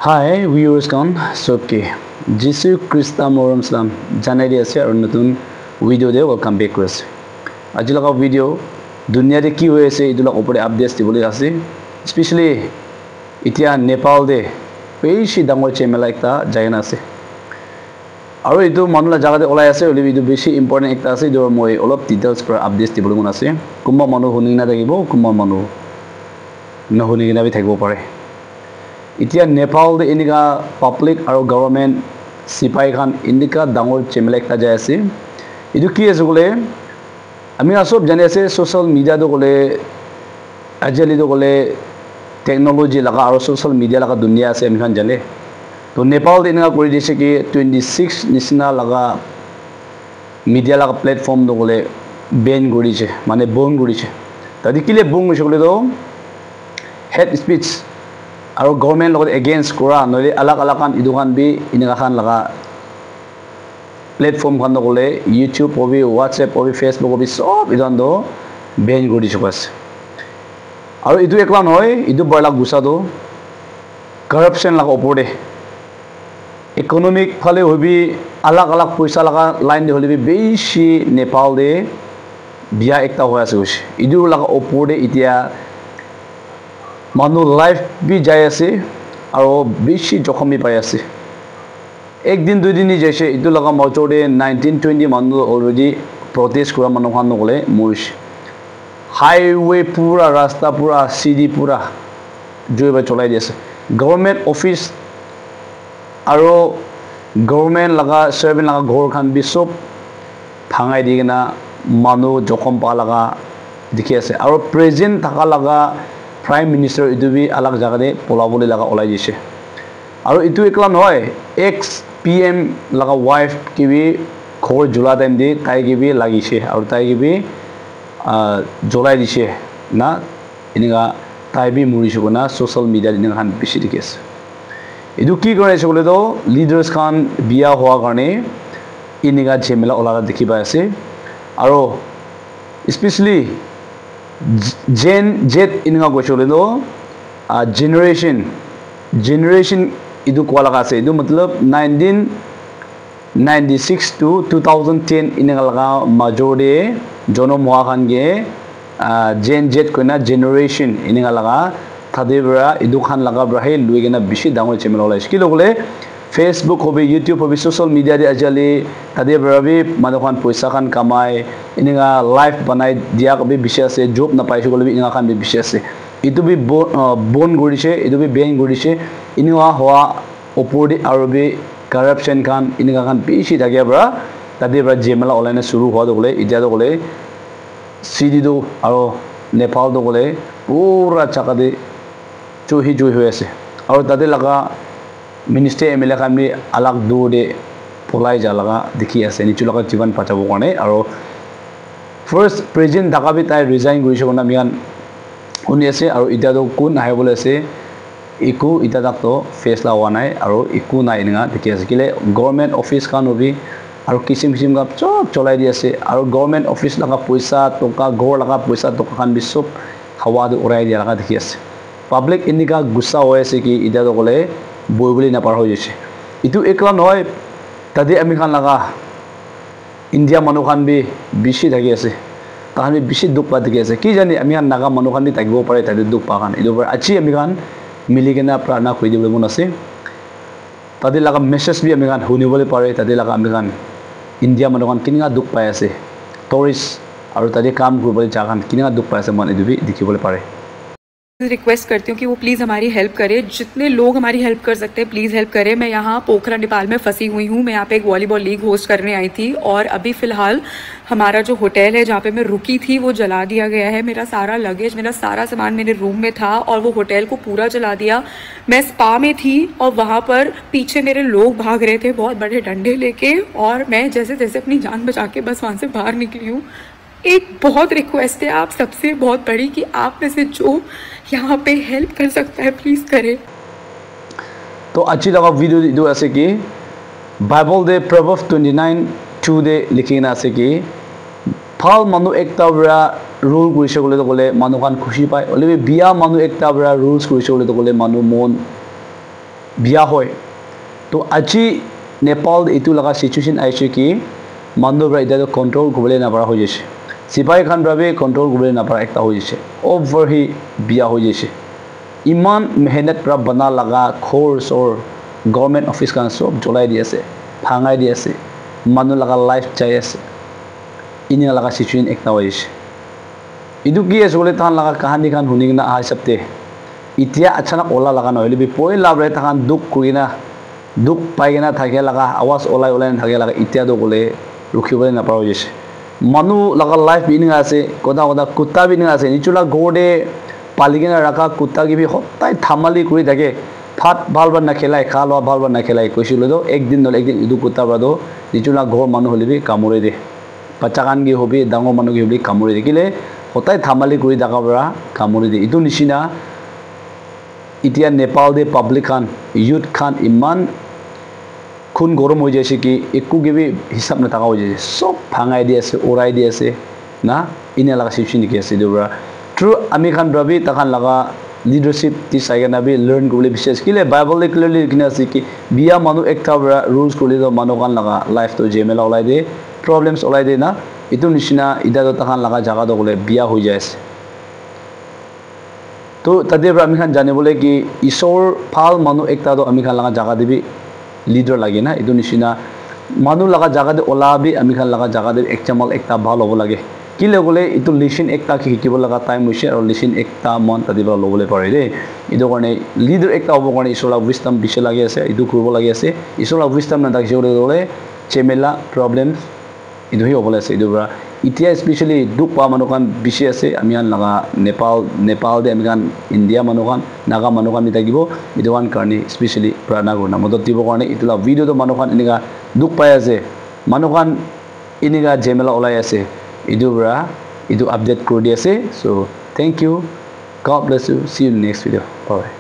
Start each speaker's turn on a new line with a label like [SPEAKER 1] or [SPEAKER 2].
[SPEAKER 1] Hi, viewers kan sobke Jisu Krista Moram Salam janai di ase aru notun video de welcome back kore ase aji laga video dunia de ki hoye ase edu la opore updates dibole ase especially itia Nepal de beshi dangor chemela ekta jaina ase aru edu manula jaga de olai ase oli edu beshi important ekta ase edu moi olop details pura updates dibole mon ase kumba manu hunina thakibo kumba manu na hunina bi thakibo pare इतिया Nepal दे इनका public और government सिपाही खान इनका डांगोर चेमलेक ता जाय आसे इदु की आसे बोले आमी सब जाने आसे सोशल मीडिया दो बोले आजली दो बोले टेक्नोलॉजी लगा और सोशल मीडिया लगा दुनिया से आमी खान जाने तो नेपाल दे इनका कोई जैसे कि 26 नेशनल लगा मीडिया लगा प्लेटफॉर्म दो बोले बैन गोड़ी छे माने बोन गोड़ी छे तदी के लिए बोन बोले तो हेड स्पीच और गवर्नमेंट लोग अगेंस्ट करा नले अलग अलग खान इदुखान भी इनका खान लगा प्लेटफॉर्म खान दो बोले यूट्यूब हो भी व्हाट्सएप हो भी फेसबुक हो भी सब इधर दो बैन कर दी चुका है और इधर एक लाइन होए इधर बड़ा गुस्सा दो करप्शन लगा ऊपर दे इकोनॉमिक फाले हो भी अलग अलग पैसा लगा लाइन दे होले भी बेशी नेपाल दे बिया एकता हुआ है कुछ इधर लगा ऊपर दे इतिया मानु लाइफ भी जाए आसे और बेशी जोखम भी पाए आसे एक दिन दो दिन ही जैसे इधर लगा मौजूद है 1920 मानु ऑलरेडी प्रोटेस्ट करा मानु खान बोले मुश हाईवे पूरा रास्ता पूरा सीधी पूरा जो है चलाई जैसे गवर्नमेंट ऑफिस और गवर्नमेंट लगा सर्वेंट लगा घर खान भी सब भांगाई दी ना मानु जोखम पा लगा दिखे आसे और प्रेजेंट थका लगा प्राइम मिनिस्टर इधर भी अलग जगह दे पोला बोले लगा ओलाई जिसे और इधर एकला नॉय एक्स पीएम लगा वाइफ की भी खोर जुला टाइम दे ताई की भी लगी से और ताई की भी जुलाई जिसे ना इनका ताई भी मुड़ी से ना सोशल मीडिया इनका खान बिशी दिखेस इधर की करे से बोले तो लीडर्स खान बिया हुआ करने इनका झेमेला ओला देखी पाए से और स्पेशली जेट इनका क्वेश्चन दो जनरेशन इदु को लगा से इदु मतलब 1996 to 2010 इनका लगा मजोरे जोनो मुआ खान के जेन जेट को ना जनरेशन इनका लगा थादे बरा इदु खान लगा बरहे लुई के ना बिशी दांगो चेमल होला इसकी लोगले फेसबुक हो भी यूट्यूब हो भी सोशल मीडिया दे अजली तदे बराबी मानोखान पैसा खान कमाए इनका लाइफ बनाए दिया कभी विषय से जॉब ना पाइसे बोले भी इनका खान भी विषय से इतो भी बोन गुड़ी से इतो भी बैन गुड़ी से इनका हुआ ऊपर और भी करप्शन खान इनका खान पीछे था बरा तदे बरा जेमला ऑनलाइन शुरू हुआ तो बोले इतना तो बोले सीधी दो और नेपाल तो बोले पूरा चका दे चोही जो हुए से और तदे लगा मिनिस्टर एमएलए खान भी अलग दूर दे पोलाई जा लगा देखी आसे नीचे लगा जीवन पाचाबो करने और फर्स्ट प्रेजेंट ढाका भी ताई रिजाइन करिसे कोना मियान उनी आसे और इटा तो कोन आहे बोले से इकु इटा तक तो फैसला हुआ नाय और इकु नाय निगा देखि आसे किले गवर्नमेंट ऑफिस खान होबी और किसिम किसिम का सब चलाई दि आसे और गवर्नमेंट ऑफिस लगा पैसा टका घर लगा पैसा टका खान भी सब हवा दे उड़ाई दिया लगा देखि आसे पब्लिक इनका गुस्सा होय से कि इटा तो बोले बोली ना पार हो जैसे इतु एकला नय तदे आमी खान लगा इंडिया मनु खान भी बिशी थकी आसे ताहान भी बिशी दुख पा थकी आसे कि जानी आमी खान नागा मनु खान भी থাকিব पारे तदे दुख पा खान इदु पर अच्छी आमी खान मिली के ना प्रार्थना करि दिबले मन आसे तदे लगा मेसेज भी आमी खान हुनिबले पारे तदे लगा आमी खान इंडिया मनु खान किनिगा दुख पाय आसे टूरिस्ट और तदे काम करबले जागान किनिगा दुख पाय आसे मन इदु भी दिखिबले पारे
[SPEAKER 2] रिक्वेस्ट करती हूँ कि वो प्लीज़ हमारी हेल्प करें जितने लोग हमारी हेल्प कर सकते हैं प्लीज़ हेल्प करें मैं यहाँ पोखरा नेपाल में फंसी हुई हूँ मैं यहाँ पे एक वॉलीबॉल लीग होस्ट करने आई थी और अभी फ़िलहाल हमारा जो होटल है जहाँ पे मैं रुकी थी वो जला दिया गया है मेरा सारा लगेज मेरा सारा सामान मेरे रूम में था और वो होटल को पूरा जला दिया मैं स्पा में थी और वहाँ पर पीछे मेरे लोग भाग रहे थे बहुत बड़े डंडे लेके और मैं जैसे जैसे अपनी जान बचा के बस वहाँ से बाहर निकली हूँ एक बहुत रिक्वेस्ट है आप सबसे बहुत बड़ी कि आप में से जो यहाँ पे हेल्प कर सकता है प्लीज़ करें
[SPEAKER 1] तो अच्छी लगा वीडियो दो ऐसे कि बाइबल दे प्रॉवर्ब्स 29:2 दे लिखी ना ऐसे कि फाल मानु एकता बरा रूल करिसे बोले तो बोले मानु खान खुशी पाए ओले बिया मानु एकता बरा रूल्स करिसे बोले तो बोले मानु मन বিয়া হয় তো আজি নেপাল এটো লাগা সিচুয়েশন আইছে কি মানুহ এটা কন্ট্রোল করলে না পারা হয়ে যাচ্ছে সিপাহী খান ভাবে কন্ট্রোল করলে না পারা একটা হয়ে যাচ্ছে ওভার হি বিয়া হয়ে যাচ্ছে ইমান মেহনত পৰা বনা লাগা খোর সোর গভর্নমেন্ট অফিস খান সব জ্বলাই দি আছে ভাঙাই দি আছে মানুহ লাগা লাইফ চাই আছে ইনি লাগা সিচুয়েশন একটা হয়ে যাচ্ছে ইদু কি আছে বলে তাহান লাগা কাহানি খান শুনি কিনা আহা হিসাবতে ইতিয়া আচানক ওলা লাগা নহলে বি পই লাভরে তাহান দুখ করিনা দুখ পাই কিনা থাকে লাগা আওয়াজ ওলাই ওলাই থাকে লাগা ইতিয়াতো বলে রুখিবলে না পারা হয়ে যাচ্ছে মানুহ লাগা লাইফ বিনিং আছে কথা কথা কুত্তা বিনিং আছে নিচুলা গোড়ে পালিকিনা রাখা কুত্তা কিবি সদায় থামালি কৰি থাকে ভাত ভালবাৰ নাখেলাই খা লোৱা ভালবাৰ নাখেলাই কৈছিলোঁ তো একদিন নহ'লে একদিন ইদু কুত্তা বাদো নিচুলা ঘৰ মানুহ হ'লে কামুৰি দিয়ে বাচ্চা কান কি হবি ডাঙৰ মানুহ কি হবি কামুৰি দেখিলে সদায় থামালি কৰি থকা পৰা কামুৰি দিয়ে ইটো নিচিনা এতিয়া নেপাল দে পাব্লিক খান ইউথ খান ইমান খুন গরম হয়ে যাচ্ছে কি একু কিবি হিসাব নাথাকা হয়ে যাচ্ছে সব ভাঙাই দি আছে ওড়াই দি আছে না ইনে লাগা সিচুয়েশন কি আছে দেউরা ট্রু আমি খান ভাবি তাখান লাগা লিডারশিপ তি সাইগানা বি লার্ন করলে বিশেষ কিলে বাইবেল ক্লিয়ারলি লিখিনা আছে কি বিয়া মানুহ একটা রুলস করলে তো মানুহ খান লাগা লাইফ তো জেমেলা ওলাই দে প্রবলেমস ওলাই দে না ইটো নিচিনা ইদা তো তাখান লাগা জায়গা তো বলে বিয়া হয়ে যায় তো তাদের আমি খান জানিবলে কি ঈশ্বর ভাল মানুহ একটা তো আমি খান লাগা জায়গা দিবি লিডার লাগে না ইটো নিচিনা মানুহ লাগা জায়গা দে ওলাবি আমি খান লাগা জায়গা দে একচামাল একটা ভাল হ'ব লাগে কি লগলে ইটো লিসন একটা কি শিকিব লাগা টাইম হৈছে আৰু লিসন একটা মন তাদিবা লবলে পাৰে দে ইটো কাৰণে লিডাৰ একটা হ'ব কাৰণে ঈশ্বৰ উইজডম বিচে লাগি আছে ইটো কৰিব লাগি আছে ঈশ্বৰ উইজডম না থাকিছে গলে চেমেলা প্ৰবলেম ইটো হি হ'বলে আছে ইটোৰা ইতিয়া স্পেশালি দুখ পা মানুহ কান বিচে আছে আমি আন লাগা নেপাল দে আমি কান ইন্ডিয়া মানুহ কান নাগা মানুহ কান থাকিব ইটো কাৰণে স্পেশালি প্ৰাৰ্থনা কৰনা মদত দিব কাৰণে ইটোলা ভিডিঅটো মানুহ কান এনেকা দুখ পাই আছে মানুহ কান এনেকা জেমেলা ওলাই আছে ইটো আপডেট কৰি দি আছে so thank you god bless you see you in the next video bye